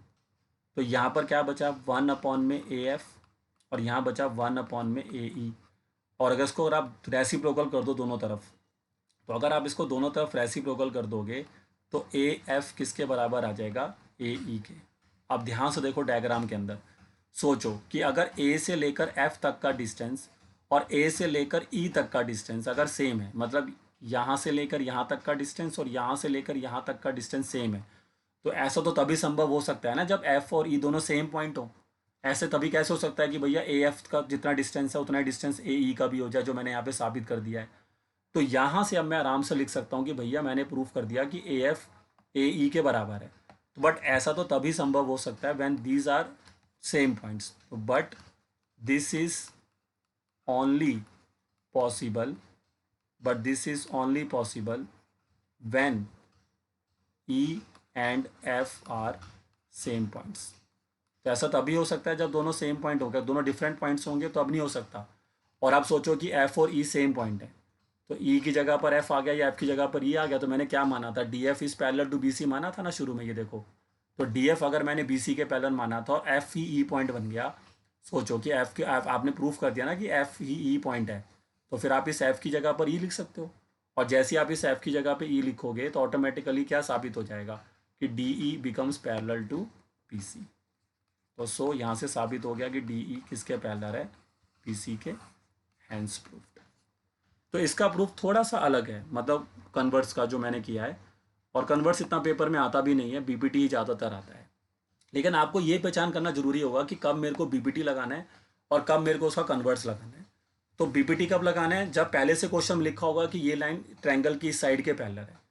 [SPEAKER 1] तो यहाँ पर क्या बचा, 1 अपॉन में ए एफ, और यहाँ बचा 1 अपॉन में ए ई। और अगर इसको अगर आप रेसिप्रोकल कर दो दोनों तरफ, तो अगर आप इसको दोनों तरफ रेसिप्रोकल कर दोगे तो ए एफ किसके बराबर आ जाएगा, ए ई के। अब ध्यान से देखो डायग्राम के अंदर, सोचो कि अगर ए से लेकर एफ तक का डिस्टेंस और ए से लेकर ई तक का डिस्टेंस अगर सेम है, मतलब यहाँ से लेकर यहाँ तक का डिस्टेंस और यहाँ से लेकर यहाँ तक का डिस्टेंस सेम है, तो ऐसा तो तभी संभव हो सकता है ना जब एफ और ई दोनों सेम पॉइंट हो। ऐसे तभी कैसे हो सकता है कि भैया ए एफ का जितना डिस्टेंस है उतना डिस्टेंस ए ई का भी हो जाए, जो मैंने यहाँ पे साबित कर दिया है। तो यहाँ से अब मैं आराम से लिख सकता हूँ कि भैया मैंने प्रूफ कर दिया कि ए एफ ए ई के बराबर है। तो बट ऐसा तो तभी संभव हो सकता है when these are same points. तो but this is only possible, but this is only possible when E and F are same points. तो ऐसा तभी हो सकता है जब दोनों सेम पॉइंट होंगे, दोनों डिफरेंट पॉइंट्स होंगे तो अब नहीं हो सकता। और आप सोचो कि एफ और ई सेम पॉइंट है, तो ई की जगह पर एफ आ गया या एफ की जगह पर ई आ गया, तो मैंने क्या माना था, D F is parallel to B C माना था ना शुरू में, ये देखो। तो डी एफ अगर मैंने बी सी के पैरेलल माना था और एफ ही ई पॉइंट बन गया, सोचो कि एफ के आपने प्रूफ कर दिया ना कि एफ ही ई पॉइंट है, तो फिर आप इस एफ की जगह पर ई लिख सकते हो। और जैसे ही आप इस एफ की जगह पर ई लिखोगे तो ऑटोमेटिकली क्या साबित हो जाएगा कि D E becomes parallel to B C. तो सो यहाँ से साबित हो गया कि डी ई किसके पैरेलल है, बी सी के, हैंस प्रूफ्ड। तो इसका प्रूफ थोड़ा सा अलग है, मतलब कन्वर्स का जो मैंने किया है, और कन्वर्स इतना पेपर में आता भी नहीं है, बीपीटी ही ज़्यादातर आता है। लेकिन आपको ये पहचान करना जरूरी होगा कि कब मेरे को बीपीटी लगाना है और कब मेरे को उसका कन्वर्स लगाना है। तो बीपीटी कब लगाना है, जब पहले से क्वेश्चन लिखा होगा कि ये लाइन ट्रायंगल की इस साइड के पैरेलल है।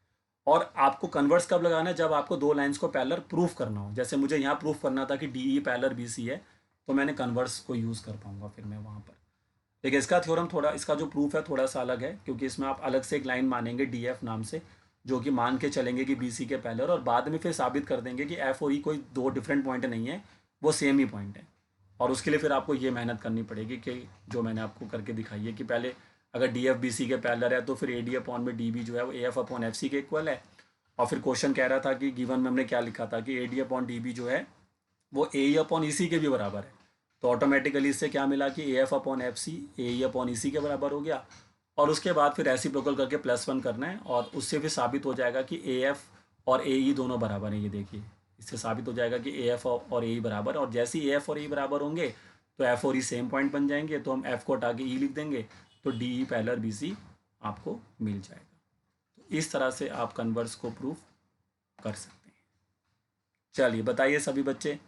[SPEAKER 1] और आपको कन्वर्स कब लगाना है, जब आपको दो लाइंस को पैरेलल प्रूफ करना हो। जैसे मुझे यहाँ प्रूफ करना था कि D E parallel B C है, तो मैंने कन्वर्स को यूज़ कर पाऊंगा फिर मैं वहाँ पर। लेकिन इसका थ्योरम थोड़ा, इसका जो प्रूफ है थोड़ा सा अलग है, क्योंकि इसमें आप अलग से एक लाइन मानेंगे डी एफ नाम से, जो कि मान के चलेंगे कि बी सी के पैरेलल, और बाद में फिर साबित कर देंगे कि एफ और ई कोई दो डिफरेंट पॉइंट नहीं है, वो सेम ही पॉइंट है। और उसके लिए फिर आपको ये मेहनत करनी पड़ेगी कि जो मैंने आपको करके दिखाई है कि पहले अगर डी एफ बी सी के पैरेलल है तो फिर ए डी अपॉन में डी बी जो है वो A F upon F C के इक्वल है। और फिर क्वेश्चन कह रहा था कि गिवन में हमने क्या लिखा था कि A D upon D B जो है वो ए ई अपॉन ई सी के भी बराबर है। तो ऑटोमेटिकली इससे क्या मिला कि A F upon F C A E upon E C के बराबर हो गया। और उसके बाद फिर रेसिप्रोकल करके +1 करना है, और उससे फिर साबित हो जाएगा कि ए एफ और ए ई दोनों बराबर हैं। ये देखिए, इससे साबित हो जाएगा कि ए एफ और ए ई बराबर, और जैसे ही ए एफ और ए ई बराबर होंगे तो एफ और ई सेम पॉइंट बन जाएंगे, तो हम एफ को हटा के ई लिख देंगे, तो D E parallel B C आपको मिल जाएगा। तो इस तरह से आप कन्वर्स को प्रूफ कर सकते हैं। चलिए बताइए सभी बच्चे,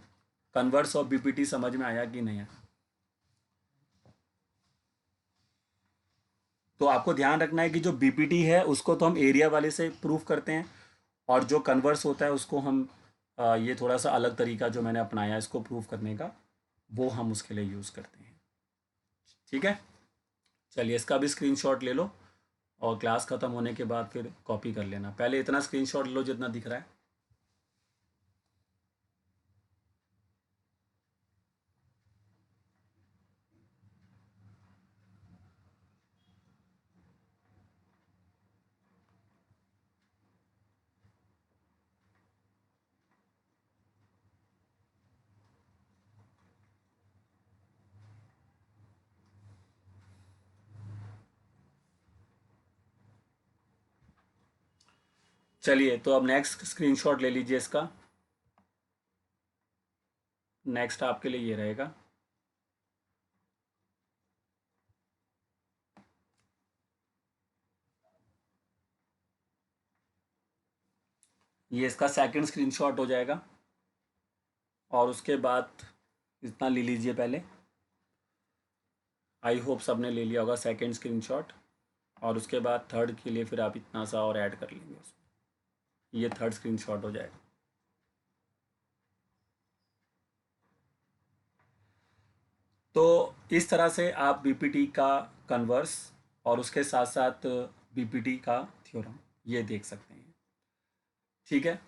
[SPEAKER 1] कन्वर्स और बीपीटी समझ में आया कि नहीं आया? तो आपको ध्यान रखना है कि जो बीपीटी है उसको तो हम एरिया वाले से प्रूफ करते हैं, और जो कन्वर्स होता है उसको हम ये थोड़ा सा अलग तरीका जो मैंने अपनाया इसको प्रूफ करने का, वो हम उसके लिए यूज़ करते हैं। ठीक है, चलिए इसका भी स्क्रीनशॉट ले लो, और क्लास ख़त्म होने के बाद फिर कॉपी कर लेना। पहले इतना स्क्रीनशॉट ले लो जितना दिख रहा है। चलिए तो अब नेक्स्ट स्क्रीनशॉट ले लीजिए इसका। नेक्स्ट आपके लिए ये रहेगा। ये इसका सेकंड स्क्रीनशॉट हो जाएगा, और उसके बाद इतना ले लीजिए पहले। आई होप सबने ले लिया होगा सेकंड स्क्रीनशॉट, और उसके बाद थर्ड के लिए फिर आप इतना सा और ऐड कर लेंगे उसमें, ये थर्ड स्क्रीनशॉट हो जाएगा। तो इस तरह से आप बीपीटी का कन्वर्स और उसके साथ साथ बीपीटी का थ्योरम ये देख सकते हैं। ठीक है,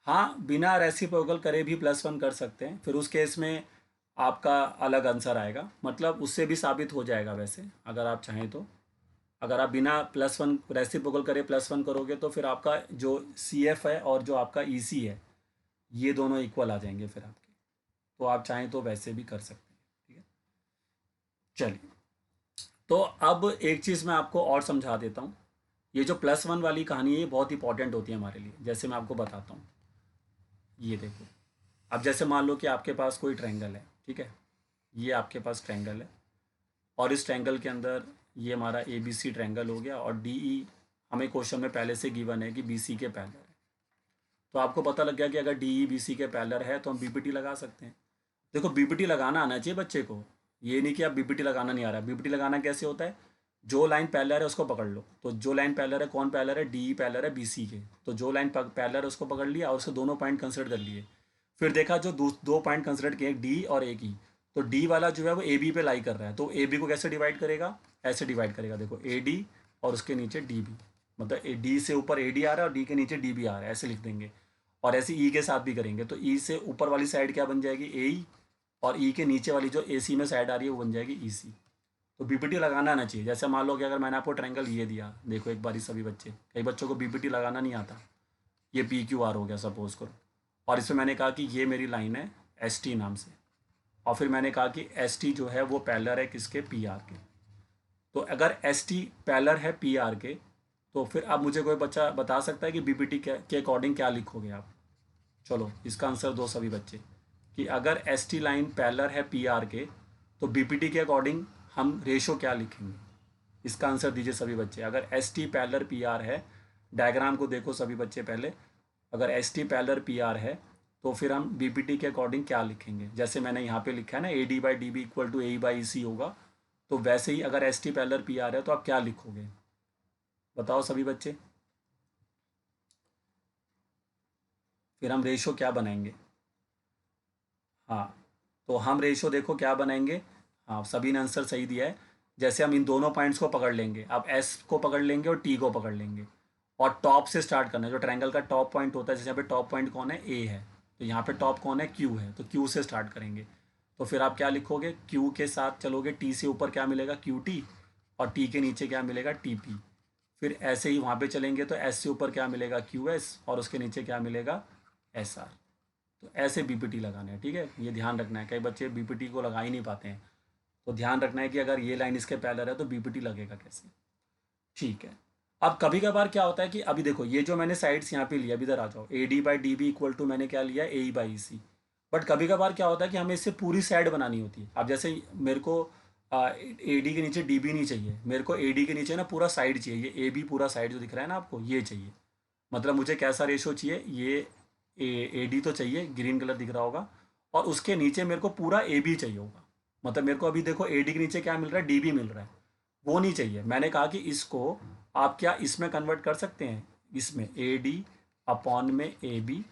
[SPEAKER 1] हाँ बिना रेसिप्रोकल करे भी +1 कर सकते हैं, फिर उस केस में आपका अलग आंसर आएगा, मतलब उससे भी साबित हो जाएगा वैसे अगर आप चाहें तो। अगर आप बिना +1 रेसिप्रोकल करे +1 करोगे तो फिर आपका जो सी एफ है और जो आपका ई सी है ये दोनों इक्वल आ जाएंगे फिर आपके। तो आप चाहें तो वैसे भी कर सकते हैं। ठीक है, चलिए तो अब एक चीज़ मैं आपको और समझा देता हूँ ये जो +1 वाली कहानी है ये बहुत इंपॉर्टेंट होती है हमारे लिए। जैसे मैं आपको बताता हूँ, ये देखो, अब जैसे मान लो कि आपके पास कोई ट्रायंगल है, ठीक है, ये आपके पास ट्रायंगल है और इस ट्रायंगल के अंदर ये हमारा ए बी सी ट्रायंगल हो गया और डी ई हमें क्वेश्चन में पहले से गिवन है कि बी सी के पैरेलल है। तो आपको पता लग गया कि अगर डी ई बी सी के पैरेलल है तो हम बीपीटी लगा सकते हैं। देखो बीपीटी लगाना आना चाहिए बच्चे को, ये नहीं कि आप बीपीटी लगाना नहीं आ रहा। बीपीटी लगाना कैसे होता है, जो लाइन पैरेलल है उसको पकड़ लो। तो जो लाइन पैरेलल है, कौन पैरेलल है, डी ई पैरेलल है बी सी के। तो जो लाइन पैरेलल है उसको पकड़ लिया और उसके दोनों पॉइंट कंसिडर कर लिए। फिर देखा जो दो पॉइंट कंसिडर किए, डी और ए की, तो डी वाला जो है वो ए बी पे लाई कर रहा है, तो ए बी को कैसे डिवाइड करेगा, ऐसे डिवाइड करेगा। देखो ए डी और उसके नीचे डी बी, मतलब डी से ऊपर ए डी आ रहा है और डी के नीचे डी बी आ रहा है, ऐसे लिख देंगे। और ऐसे ई के साथ भी करेंगे, तो ई से ऊपर वाली साइड क्या बन जाएगी, ए ई, और ई के नीचे वाली जो ए सी में साइड आ रही है वो बन जाएगी ई सी। तो बीपीटी लगाना आना चाहिए। जैसे मान लो कि अगर मैंने आपको ट्रायंगल ये दिया, देखो एक बारी सभी बच्चे, कई बच्चों को बीपीटी लगाना नहीं आता, ये पी क्यू आर हो गया सपोज करो, और इसमें मैंने कहा कि ये मेरी लाइन है एस टी नाम से, और फिर मैंने कहा कि एस टी जो है वो पैरेलल है किसके, पी आर के। तो अगर एस टी पैरेलल है पी आर के, तो फिर अब मुझे कोई बच्चा बता सकता है कि बीपीटी के अकॉर्डिंग क्या लिखोगे आप। चलो इसका आंसर दो सभी बच्चे, कि अगर एस टी लाइन पैरेलल है पी आर के तो बीपीटी के अकॉर्डिंग हम रेशो क्या लिखेंगे। इसका आंसर दीजिए सभी बच्चे। अगर S T parallel P R है, डायग्राम को देखो सभी बच्चे पहले, अगर S T parallel P R है तो फिर हम बीपीटी के अकॉर्डिंग क्या लिखेंगे। जैसे मैंने यहाँ पे लिखा है ना, A D by D B equal to A by E C होगा, तो वैसे ही अगर S T parallel P R है तो आप क्या लिखोगे, बताओ सभी बच्चे। फिर हम रेशो क्या बनाएंगे। हाँ, तो हम रेशो देखो क्या बनाएंगे। हाँ, सभी ने आंसर सही दिया है। जैसे हम इन दोनों पॉइंट्स को पकड़ लेंगे, अब एस को पकड़ लेंगे और टी को पकड़ लेंगे, और टॉप से स्टार्ट करना है। जो ट्रायंगल का टॉप पॉइंट होता है, जैसे यहाँ पे टॉप पॉइंट कौन है, ए है, तो यहाँ पे टॉप कौन है, क्यू है, तो क्यू से स्टार्ट करेंगे। तो फिर आप क्या लिखोगे, क्यू के साथ चलोगे, टी से ऊपर क्या मिलेगा, क्यू टी, और टी के नीचे क्या मिलेगा, टी पी। फिर ऐसे ही वहाँ पे चलेंगे तो एस से ऊपर क्या मिलेगा, क्यू एस, और उसके नीचे क्या मिलेगा, एस आर। तो ऐसे बीपीटी लगाना है, ठीक है, ये ध्यान रखना है। कई बच्चे बीपीटी को लगा ही नहीं पाते हैं, तो ध्यान रखना है कि अगर ये लाइन इसके पैरेलल है तो बीपीटी लगेगा कैसे। ठीक है, अब कभी कभार क्या होता है कि अभी देखो ये जो मैंने साइड्स यहाँ पे लिया, अभी इधर आ जाओ, A D by D B equal to मैंने क्या लिया, ए ई बाई ई सी। बट कभी कभार क्या होता है कि हमें इससे पूरी साइड बनानी होती है। अब जैसे मेरे को ए डी के नीचे डी बी नहीं चाहिए, मेरे को ए डी के नीचे ना पूरा साइड चाहिए, ये ए बी पूरा साइड जो दिख रहा है ना आपको, ये चाहिए। मतलब मुझे कैसा रेशो चाहिए, ये ए डी तो चाहिए, ग्रीन कलर दिख रहा होगा, और उसके नीचे मेरे को पूरा ए बी चाहिए होगा। मतलब मेरे को अभी देखो ए डी के नीचे क्या मिल रहा है, डी बी मिल रहा है, वो नहीं चाहिए। मैंने कहा कि इसको आप क्या इसमें कन्वर्ट कर सकते हैं, इसमें ए डी अपॉन में ए बी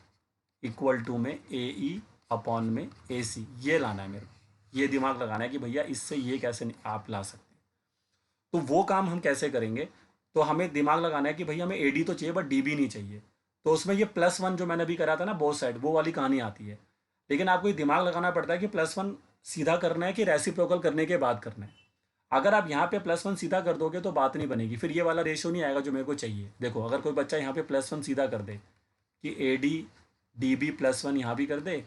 [SPEAKER 1] इक्वल टू में ए ई अपॉन में ए सी, ये लाना है मेरे को, ये दिमाग लगाना है कि भैया इससे ये कैसे आप ला सकते हैं। तो वो काम हम कैसे करेंगे, तो हमें दिमाग लगाना है कि भैया हमें ए डी तो चाहिए बट डी बी नहीं चाहिए। तो उसमें ये +1 जो मैंने अभी करा था ना बोथ साइड, वो वाली कहानी आती है। लेकिन आपको ये दिमाग लगाना पड़ता है कि +1 सीधा करना है कि रेसिप्रोकल करने के बाद करना है। अगर आप यहाँ पे +1 सीधा कर दोगे तो बात नहीं बनेगी, फिर ये वाला रेशो नहीं आएगा जो मेरे को चाहिए। देखो अगर कोई बच्चा यहाँ पे +1 सीधा कर दे कि ए डी डी बी +1 यहाँ भी कर दे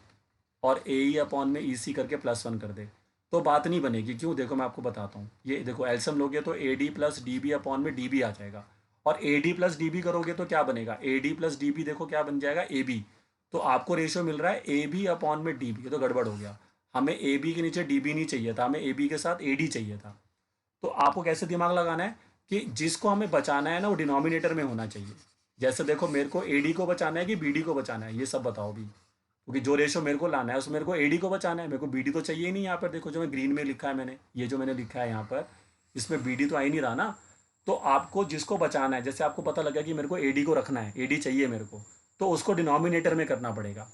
[SPEAKER 1] और ए ई अपॉन में ई सी करके +1 कर दे, तो बात नहीं बनेगी। क्यों, देखो मैं आपको बताता हूँ। ये देखो एल्सियम लोगे तो A D plus D B upon में डी बी आ जाएगा, और A D plus D B करोगे तो क्या बनेगा, A D plus D B, देखो क्या बन जाएगा, ए बी। तो आपको रेशियो मिल रहा है ए बी अपॉन में डी बी, ये तो गड़बड़ हो गया। हमें ए बी के नीचे डी बी नहीं चाहिए था, हमें ए बी के साथ ए डी चाहिए था। तो आपको कैसे दिमाग लगाना है कि जिसको हमें बचाना है ना वो डिनोमिनेटर में होना चाहिए। जैसे देखो मेरे को ए डी को बचाना है कि बी डी को बचाना है, ये सब बताओ भी, क्योंकि जो रेशो मेरे को लाना है उसमें मेरे को एडी को बचाना है, मेरे को बीडी तो चाहिए ही नहीं। यहाँ पर देखो जो मैं ग्रीन में लिखा है मैंने, ये जो मैंने लिखा है यहाँ पर, इसमें बीडी तो आ ही नहीं रहा ना। तो आपको जिसको बचाना है, जैसे आपको पता लगा कि मेरे को एडी को रखना है, एडी चाहिए मेरे को, तो उसको डिनोमिनेटर में करना पड़ेगा,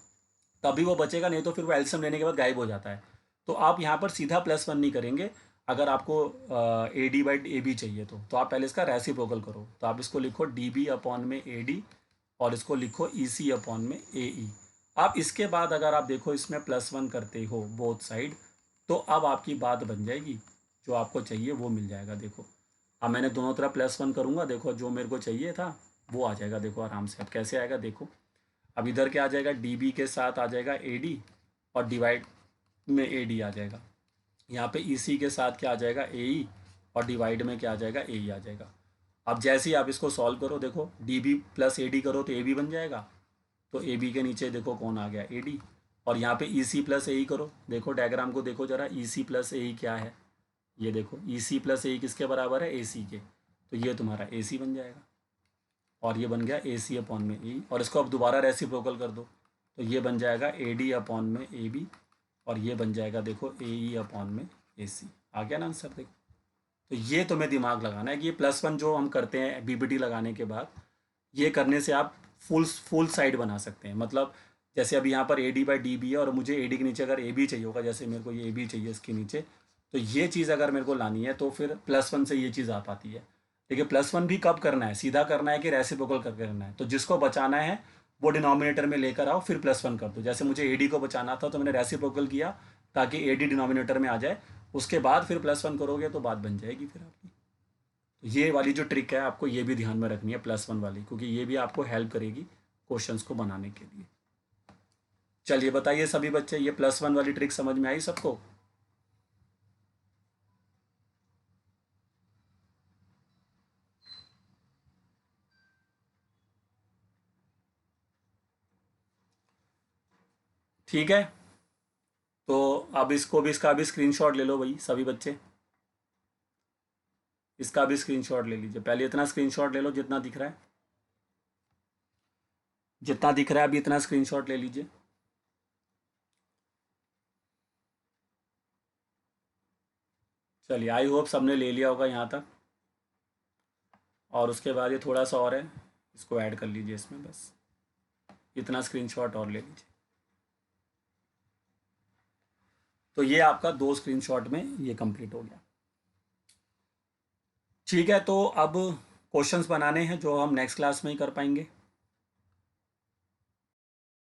[SPEAKER 1] तभी वो बचेगा, नहीं तो फिर वो एल्सियम लेने के बाद गायब हो जाता है। तो आप यहाँ पर सीधा +1 नहीं करेंगे। अगर आपको A D by A B चाहिए तो आप पहले इसका रेसिप्रोकल करो। तो आप इसको लिखो डी बी अपॉन में ए डी, और इसको लिखो ई सी अपॉन में ए ई। अब इसके बाद अगर आप देखो इसमें +1 करते हो बोथ साइड, तो अब आपकी बात बन जाएगी, जो आपको चाहिए वो मिल जाएगा। देखो अब मैंने दोनों तरफ +1 करूँगा, देखो जो मेरे को चाहिए था वो आ जाएगा। देखो आराम से, अब कैसे आएगा देखो, अब इधर क्या आ जाएगा, डी बी के साथ आ जाएगा ए डी, और डिवाइड में ए डी आ जाएगा। यहाँ पे ई सी के साथ क्या आ जाएगा, ए ई, और डिवाइड में क्या आ जाएगा, ए ई आ जाएगा। अब जैसे ही आप इसको सॉल्व करो, देखो D B plus A D करो तो ए बी बन जाएगा, तो ए बी के नीचे देखो कौन आ गया, ए डी। और यहाँ पे ई सी प्लस ए ई करो, देखो डायग्राम को देखो जरा, ई सी प्लस ए ई क्या है, ये देखो ई सी प्लस ए ई किसके बराबर है, ए सी के, तो ये तुम्हारा ए सी बन जाएगा। और ये बन गया ए सी अपॉन में ई, और इसको अब दोबारा रेसिप्रोकल कर दो, तो ये बन जाएगा ए डी अपॉन में ए बी, और ये बन जाएगा देखो ए ई अपॉन में ए सी। आ गया ना आंसर, देखो। तो ये तुम्हें दिमाग लगाना है कि ये +1 जो हम करते हैं बीबीटी लगाने के बाद, ये करने से आप फुल साइड बना सकते हैं। मतलब जैसे अभी यहाँ पर A D by D B है, और मुझे ए डी के नीचे अगर ए बी चाहिए होगा, जैसे मेरे को ये ए बी चाहिए इसके नीचे, तो ये चीज़ अगर मेरे को लानी है तो फिर +1 से ये चीज़ आ पाती है। देखिए +1 भी कब करना है, सीधा करना है कि रेसिप्रोकल करके करना है, तो जिसको बचाना है वो डिनोमिनेटर में लेकर आओ, फिर +1 कर दो। जैसे मुझे ए डी को बचाना था तो मैंने रेसिप्रोकल किया ताकि ए डी डिनोमिनेटर में आ जाए, उसके बाद फिर +1 करोगे तो बात बन जाएगी फिर आपकी। तो ये वाली जो ट्रिक है आपको ये भी ध्यान में रखनी है +1 वाली, क्योंकि ये भी आपको हेल्प करेगी क्वेश्चंस को बनाने के लिए। चलिए बताइए सभी बच्चे, ये +1 वाली ट्रिक समझ में आई सबको? ठीक है, तो अब इसको भी, इसका भी स्क्रीनशॉट ले लो भाई सभी बच्चे, इसका भी स्क्रीनशॉट ले लीजिए। पहले इतना स्क्रीनशॉट ले लो जितना दिख रहा है, जितना दिख रहा है अभी इतना स्क्रीनशॉट ले लीजिए। चलिए, आई होप सबने ले लिया होगा यहाँ तक। और उसके बाद ये थोड़ा सा और है, इसको ऐड कर लीजिए इसमें, बस इतना स्क्रीनशॉट और ले लीजिए। तो ये आपका 2 स्क्रीनशॉट में ये कंप्लीट हो गया। ठीक है, तो अब क्वेश्चंस बनाने हैं जो हम नेक्स्ट क्लास में ही कर पाएंगे।